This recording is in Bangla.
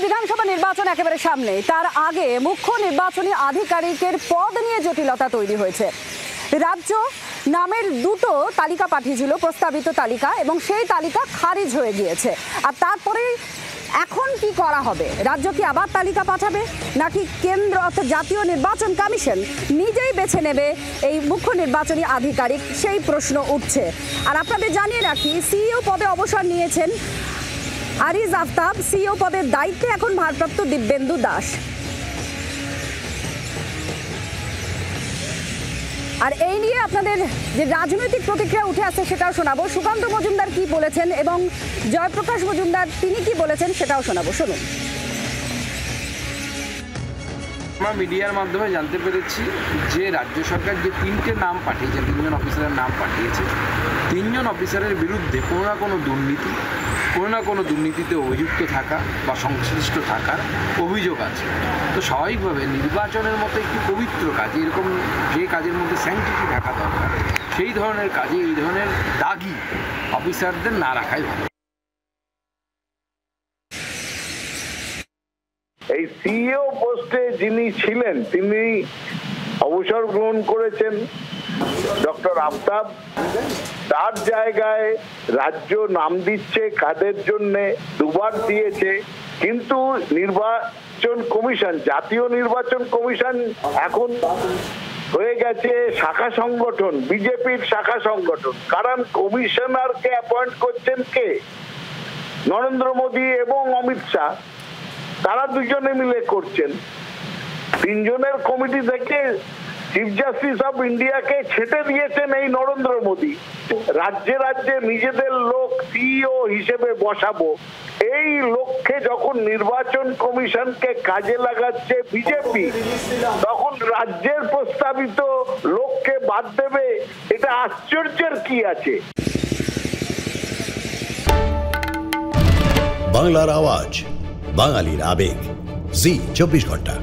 বিধানসভা নির্বাচন একেবারে সামনে, তার আগে মুখ্য নির্বাচনী আধিকারিকের পদ নিয়ে জটিলতা তৈরি হয়েছে। রাজ্য নামের দুটো তালিকা পাঠিয়েছিল, প্রস্তাবিত তালিকা, এবং সেই তালিকা খারিজ হয়ে গিয়েছে। আর তারপরে এখন কি করা হবে? রাজ্য কি আবার তালিকা পাঠাবে, নাকি কেন্দ্র অর্থাৎ জাতীয় নির্বাচন কমিশন নিজেই বেছে নেবে এই মুখ্য নির্বাচনী আধিকারিক? সেই প্রশ্ন উঠছে। আর আপনাদের জানিয়ে রাখি, সিইও পদে অবসর নিয়েছেন আরিজ আফতাব। সিইও পদের দায়িত্বে এখন ভারপ্রাপ্ত দিব্যেন্দু দাস। আর এই নিয়ে আপনাদের যে রাজনৈতিক প্রতিক্রিয়া উঠে আসছে সেটাও শোনাবো। সুকান্ত মজুমদার কি বলেছেন এবং জয়প্রকাশ মজুমদার তিনি কি বলেছেন সেটাও শোনাবো। শুনুন। আমরা মিডিয়ার মাধ্যমে জানতে পেরেছি যে রাজ্য সরকার যে তিনটে নাম পাঠিয়েছে, তিনজন অফিসারের নাম পাঠিয়েছে, তিনজন অফিসারের বিরুদ্ধে কোনো না কোনো দুর্নীতিতে অভিযুক্ত থাকা বা সংশ্লিষ্ট থাকার অভিযোগ আছে। তো স্বাভাবিকভাবে নির্বাচনের মতো একটি পবিত্র কাজ, এরকম যে কাজের মধ্যে স্যাংটিটি থাকা দরকার, সেই ধরনের কাজে এই ধরনের দাগি অফিসারদের না রাখাই ভালো। এই সিইও পোস্টে যিনি ছিলেন তিনি অবসর গ্রহণ করেছেন, ডক্টর আফতাব। তার জায়গায় রাজ্য নাম দিচ্ছে কাদের জন্য, দুবার দিয়েছে, কিন্তু নির্বাচন কমিশন, জাতীয় নির্বাচন কমিশন এখন হয়ে গেছে শাখা সংগঠন, বিজেপির শাখা সংগঠন। কারণ কমিশনারকে অ্যাপয়েন্ট করছেন কে? নরেন্দ্র মোদী এবং অমিত শাহ, তারা দুজনে মিলে করছেন। তিনজনের কমিটি থেকে চিফ জাস্টিস অফ ইন্ডিয়াকে ছেটে দিয়েছেন এই নরেন্দ্র মোদী। রাজ্যে রাজ্যে নিজেদের লোক সিইও হিসেবে বসাবো, এই লক্ষ্যে যখন নির্বাচন কমিশনকে কাজে লাগাচ্ছে বিজেপি, তখন রাজ্যের প্রস্তাবিত লোককে বাদ দেবে, এটা আশ্চর্যের কি আছে? বাংলার আওয়াজ, বাঙালির আবেগ, জি 24 ঘন্টা।